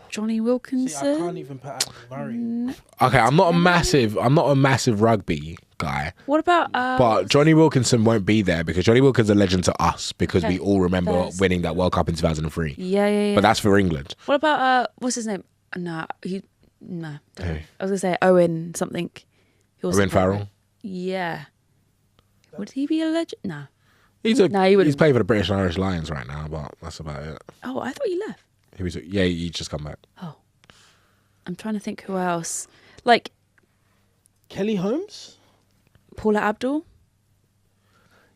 Johnny See, Wilkinson. I can't even put Andy Murray. Okay, I'm not a massive rugby guy. What about? But Johnny Wilkinson won't be there because Johnny Wilkinson's a legend to us because we Okay. all remember First. winning that World Cup in 2003. yeah. But that's for England. What about what's his name? No, no. Who? I was gonna say Owen something. He also Owen played- Farrell. Yeah. Would he be a legend? No. He's No, he wouldn't. he's playing for the British and Irish Lions right now, but that's about it. Oh, I thought he left. He just come back. Oh, I'm trying to think who else. Like Kelly Holmes? Paula Abdul.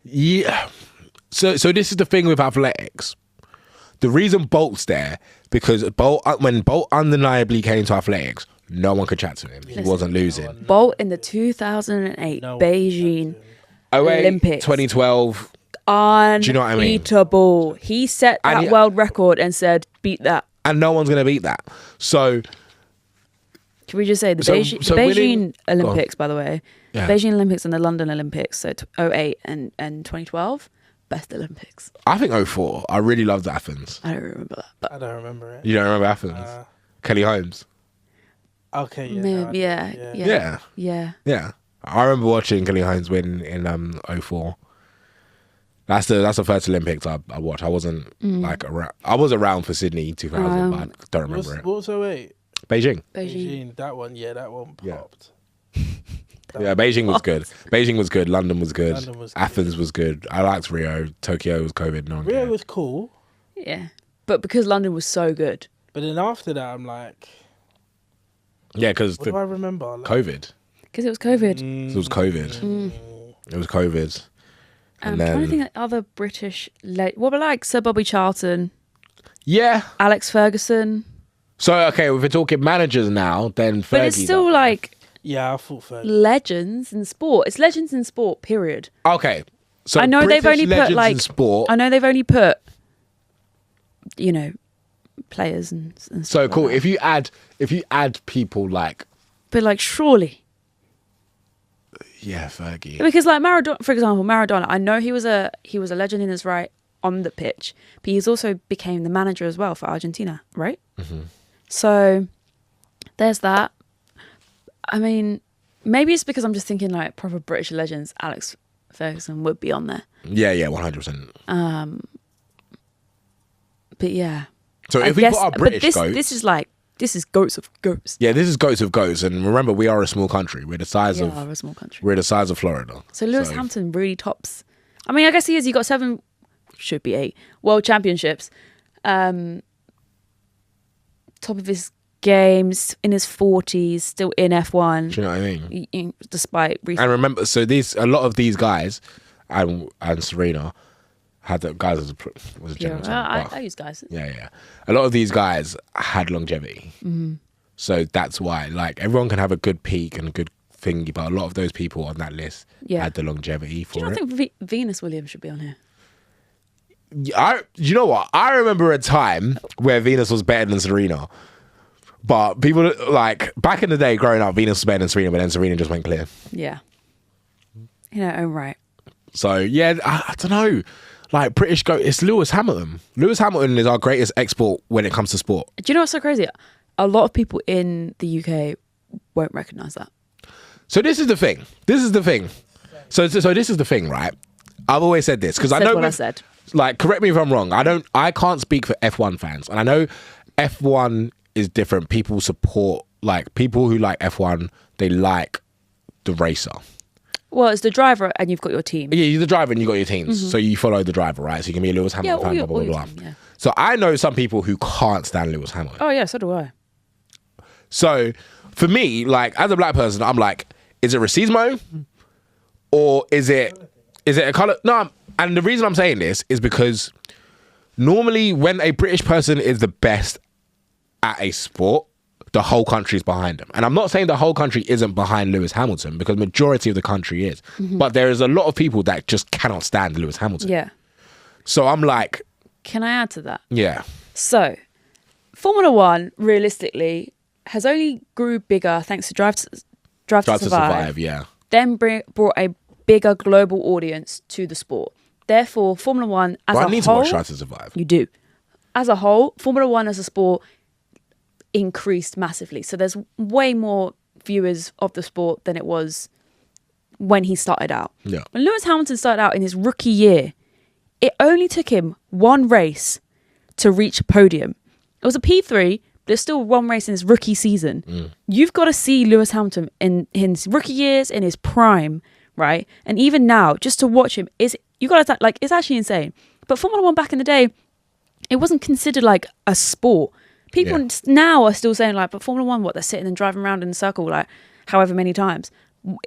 Yeah. So this is the thing with athletics. The reason Bolt's there because when Bolt undeniably came to athletics, no one could chat to him. He wasn't losing. Bolt in the 2008 No. Beijing Oh wait, Olympics. 2012. unbeatable. you know what I mean? He set And that he- world record and said, "Beat that." And no one's gonna beat that. So Can we just say the So- Beijing, so the winning- Beijing Olympics, by the way, Yeah. Beijing Olympics and the London Olympics, so 08 and 2012, best Olympics. I think 04. I really loved Athens. I don't remember that, but I don't remember it. You don't remember Athens? Kelly Holmes. Okay, yeah. maybe, no, I do. yeah. I remember watching Kelly Holmes win in 04. That's the first Olympics I watched. I wasn't like around. I was around for Sydney 2000, but I don't remember it. What was 08? Beijing. Beijing. That one Yeah. popped. Yeah, Beijing was good. Beijing was good. London was good. London was good. Athens was good. I liked Rio. Tokyo was COVID. No one Rio cared. was cool, Yeah, but because London was so good, but then after that, I'm like, Yeah, because what do I remember? Like, COVID. because it was COVID. It was COVID. It was COVID. I'm And trying to then think of other British. What about like Sir Bobby Charlton, yeah. Alex Ferguson? So okay, if we're talking managers now, then But it's Fergie's still up. like Yeah, I thought Fergie. legends in sport. It's legends in sport. Period. Okay. So I know they've British only put legends like in sport. I know they've only put, players and stuff So like cool. that. If you add people like But like surely, Fergie. because like Maradona, for example, I know he was a legend in his right on the pitch, but he's also became the manager as well for Argentina, right? So there's that. I mean, maybe it's because I'm just thinking like proper British legends. Alex Ferguson would be on there. Yeah, 100%. But yeah. So if we put our British goat... This is goats of goats. Yeah, this is goats of goats. And remember, we are a small country. We're the size We are a small country. We're the size of Florida. So Lewis Hamilton really tops. I mean, I guess he is. He got 7, should be 8, world championships. Top of his games, in his 40s, still in F1. Do you know what I mean? Despite... And remember, so a lot of these guys, and Serena... had the guys was a general term, I use guys. Yeah. A lot of these guys had longevity. So that's why, like, everyone can have a good peak and a good thingy, but a lot of those people on that list had the longevity for it. Do you not think Venus Williams should be on here? You know what? I remember a time where Venus was better than Serena. But people, like, back in the day growing up, Venus was better than Serena, but then Serena just went clear. Yeah. In her own right. So, yeah, I don't know. Like, British goat, it's Lewis Hamilton. Lewis Hamilton is our greatest export when it comes to sport. Do you know what's so crazy? A lot of people in the UK won't recognise that. So this is the thing. So this is the thing, right? I've always said this because I know what I said. Like, correct me if I'm wrong. I can't speak for F1 fans, and I know F1 is different. People support, like, people who like F1. They like the racer. Well, it's the driver and you've got your team. Yeah, you're the driver and you got your teams. So you follow the driver, right? So you can be a Lewis Hamilton fan, blah, blah, blah. Team, yeah. So I know some people who can't stand Lewis Hamilton. Oh, yeah, so do I. So for me, like, as a black person, I'm like, is it racismo? Or is it a colour? No, and the reason I'm saying this is because normally when a British person is the best at a sport, the whole country is behind them. And I'm not saying the whole country isn't behind Lewis Hamilton, because majority of the country is. But there is a lot of people that just cannot stand Lewis Hamilton. Yeah. So I'm like... Can I add to that? Yeah. So, Formula One, realistically, has only grew bigger thanks to Drive to Survive. Yeah. Then brought a bigger global audience to the sport. Therefore, Formula One as a whole... I need to watch Drive to Survive. You do. As a whole, Formula One as a sport increased massively. So there's way more viewers of the sport than it was when he started out. Yeah. When Lewis Hamilton started out in his rookie year, it only took him one race to reach a podium. It was a P3, but there's still one race in his rookie season. You've got to see Lewis Hamilton in his rookie years, in his prime, right? And even now, just to watch him, it's actually insane. But Formula One back in the day, it wasn't considered like a sport. People now are still saying, like, but Formula One, what, they're sitting and driving around in a circle, like, however many times.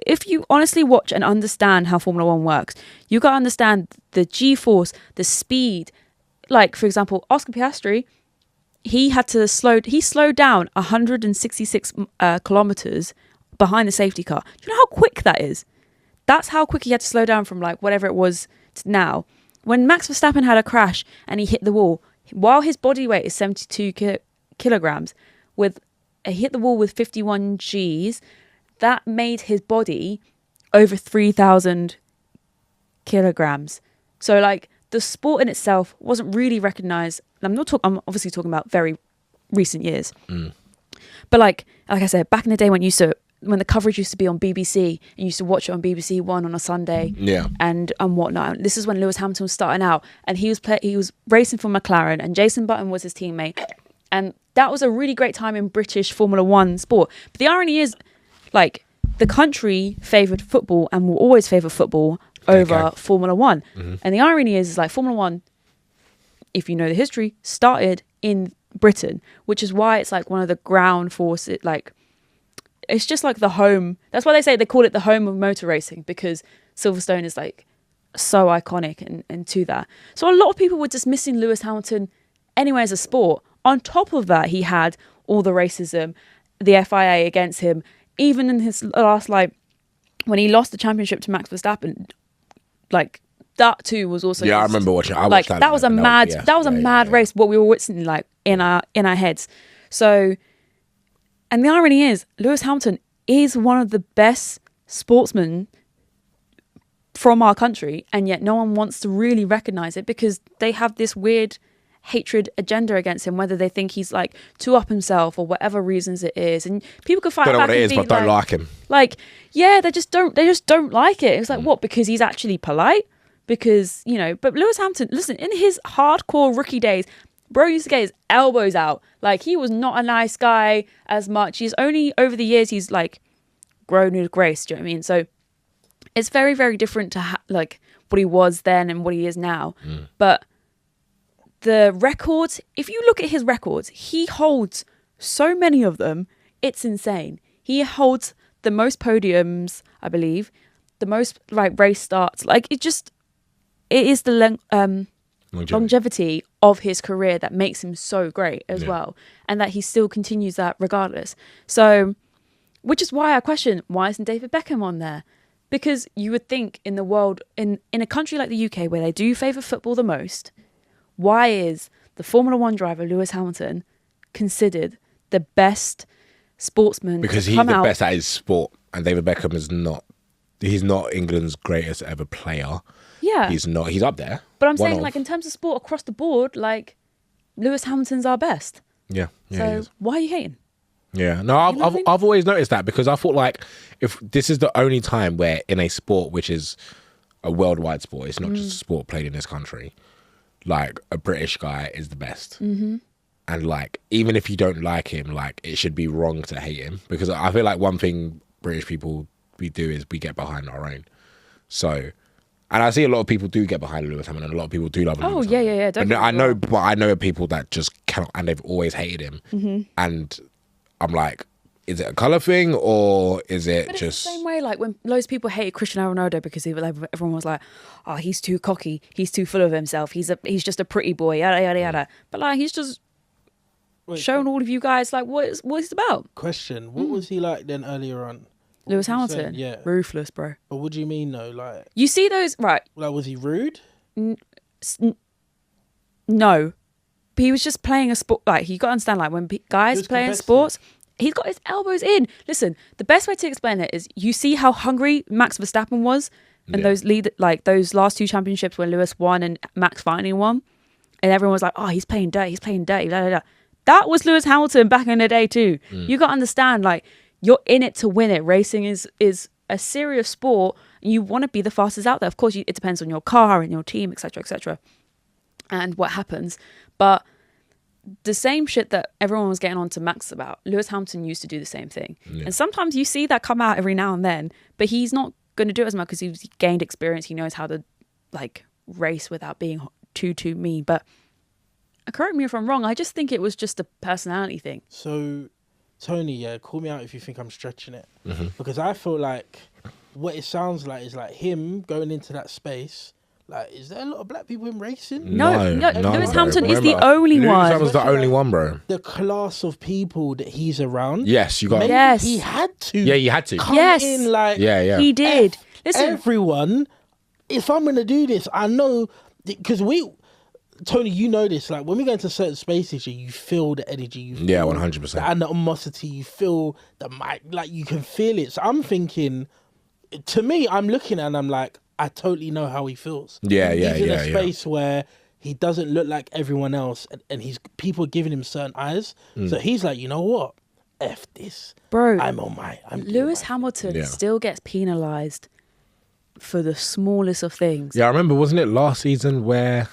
If you honestly watch and understand how Formula One works, you got to understand the G-force, the speed. Like, for example, Oscar Piastri, he slowed down 166 kilometers behind the safety car. Do you know how quick that is? That's how quick he had to slow down from, like, whatever it was to now. When Max Verstappen had a crash and he hit the wall, while his body weight is 72 kilograms, he hit the wall with 51 Gs, that made his body over 3,000 kilograms. So, like, the sport in itself wasn't really recognized. I'm obviously talking about very recent years. But like I said, back in the day when the coverage used to be on BBC, and you used to watch it on BBC One on a Sunday, and whatnot. This is when Lewis Hamilton was starting out, and he was racing for McLaren, and Jason Button was his teammate, and that was a really great time in British Formula One sport. But the irony is, like, the country favoured football and will always favour football over Formula One, and the irony is like Formula One, if you know the history, started in Britain, which is why it's like one of the ground forces, like. It's just like the home. That's why they call it the home of motor racing, because Silverstone is like so iconic and to that. So a lot of people were dismissing Lewis Hamilton anyway as a sport. On top of that, he had all the racism, the FIA against him. Even in his last, like, when he lost the championship to Max Verstappen, like, that too was also. Yeah, I remember watching. That was a mad race. What we were witnessing, like, in our heads. So. And the irony is, Lewis Hamilton is one of the best sportsmen from our country, and yet no one wants to really recognize it because they have this weird hatred agenda against him, whether they think he's like too up himself or whatever reasons it is. And people could fight Don't know back what it and is, be but don't like him. Like, yeah, they just don't like it. It's like, what? Because he's actually polite? Because, you know, but Lewis Hamilton, listen, in his hardcore rookie days, bro used to get his elbows out. Like, he was not a nice guy as much. He's only over the years he's like grown with grace. Do you know what I mean? So it's very, very different to like what he was then and what he is now. But the records, if you look at his records, he holds so many of them. It's insane. He holds the most podiums, I believe, the most like race starts. Like it is the longevity of his career that makes him so great as well, and that he still continues that regardless. So, which is why I question, why isn't David Beckham on there? Because you would think in the world, in a country like the UK where they do favour football the most, why is the Formula One driver Lewis Hamilton considered the best sportsman? Because he's the best at his sport, and David Beckham is not. He's not England's greatest ever player. Yeah, he's not. He's up there. But I'm saying, like, in terms of sport across the board, like Lewis Hamilton's our best. Yeah. So why are you hating? Yeah, no, I've always noticed that, because I thought, like, if this is the only time where in a sport which is a worldwide sport, it's not just a sport played in this country, like a British guy is the best. And like, even if you don't like him, like, it should be wrong to hate him, because I feel like one thing British people we do is we get behind our own. So, and I see a lot of people do get behind Lewis Hamilton, and a lot of people do love him. Oh yeah. And I know, but I know people that just cannot, and they've always hated him. And I'm like, is it a colour thing, or is it but just it's the same way? Like when loads of people hated Cristiano Ronaldo because everyone was like, "Oh, he's too cocky. He's too full of himself. He's just a pretty boy." Yada yada yada. But like, he's just shown all of you guys like what it's about. Question: what was he like then earlier on? Lewis Hamilton, yeah, ruthless, bro. But what do you mean though? Like, you see those, right? Like, was he rude? No. He was just playing a sport. Like, you got to understand, like, when guys playing sports, he's got his elbows in. Listen, the best way to explain it is you see how hungry Max Verstappen was and those last two championships when Lewis won and Max finally won. And everyone was like, oh, he's playing dirty. Blah, blah, blah. That was Lewis Hamilton back in the day too. You got to understand, like, you're in it to win it. Racing is a serious sport. You want to be the fastest out there. Of course, it depends on your car and your team, etc., and what happens. But the same shit that everyone was getting on to Max about, Lewis Hamilton used to do the same thing. And sometimes you see that come out every now and then, but he's not going to do it as much because he's gained experience. He knows how to like race without being too mean. But correct me if I'm wrong, I just think it was just a personality thing. So, Tony, call me out if you think I'm stretching it. Because I feel like what it sounds like is like him going into that space. Like, is there a lot of black people in racing? No, Lewis Hamilton is the only one. Lewis Hamilton's the only one, bro. The class of people that he's around. Yes, you got. Maybe Yes, he had to. Yeah, he had to. Come in like, he did. Listen, everyone. If I'm gonna do this, I know because Tony, you know this. Like when we go into certain spaces, you feel the energy. You feel 100%. The animosity. You feel the mic. Like you can feel it. So I'm thinking. To me, I'm looking and I'm like, I totally know how he feels. He's in a space where he doesn't look like everyone else, and he's people giving him certain eyes. So he's like, you know what? F this, bro. Lewis Hamilton still gets penalised for the smallest of things. Yeah, I remember. Wasn't it last season where?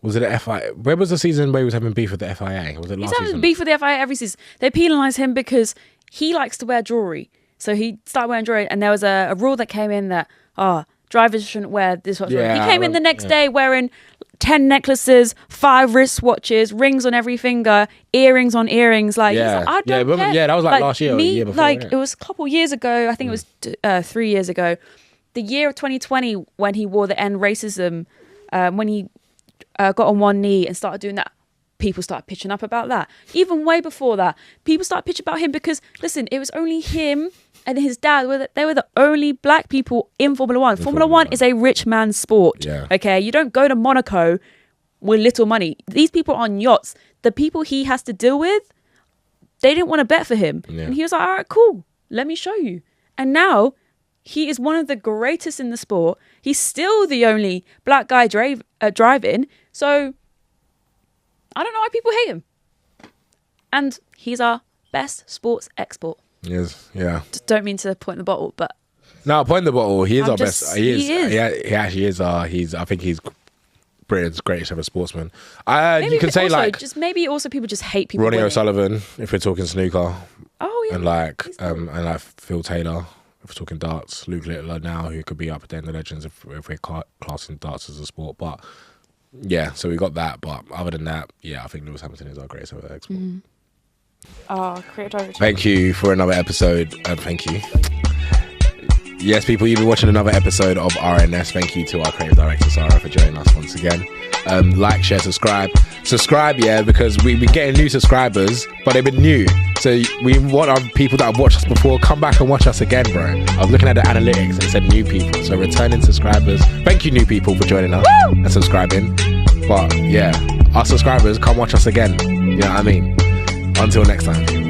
Was it the FIA? Where was the season where he was having beef with the FIA? Was it last season? He's having beef with the FIA every season. They penalise him because he likes to wear jewellery. So he started wearing jewellery, and there was a rule that came in that drivers shouldn't wear this sort of jewellery. He came in the next day wearing 10 necklaces, 5 wristwatches, rings on every finger, earrings on earrings. Like, he's like, I don't care. That was like last year or the year before. Like, it was a couple years ago. I think it was 3 years ago. The year of 2020, when he wore the end racism, when he got on one knee and started doing that, people started pitching up about that. Even way before that, people started pitching about him because, listen, it was only him and his dad. They were the only black people in Formula One. Formula One is a rich man's sport. Yeah. Okay, you don't go to Monaco with little money. These people are on yachts. The people he has to deal with, they didn't want to bet for him. Yeah. And he was like, all right, cool. Let me show you. And now He is one of the greatest in the sport. He's still the only black guy driving. So I don't know why people hate him. And he's our best sports export. Yes, yeah. Just don't mean to point the bottle, but no, point the bottle. He is our best. He is. Yeah, he actually is. I think he's Britain's greatest ever sportsman. You can say just maybe also people just hate people. Ronnie winning. O'Sullivan, if we're talking snooker. Oh yeah. And like Phil Taylor, if we're talking darts. Luke Littler now, who could be up there in the legends if we're classing darts as a sport. But yeah, so we got that. But other than that, yeah, I think Lewis Hamilton is our greatest ever export. Creative director. Thank you for another episode. Thank you. Yes, people, you've been watching another episode of RNS. Thank you to our creative director, Sara, for joining us once again. Like, share, subscribe. Subscribe, yeah, because we've been getting new subscribers, but they've been new. So we want our people that have watched us before, come back and watch us again, bro. I was looking at the analytics and it said new people. So returning subscribers. Thank you, new people, for joining us and subscribing. But yeah, our subscribers, come watch us again. You know what I mean? Until next time, people.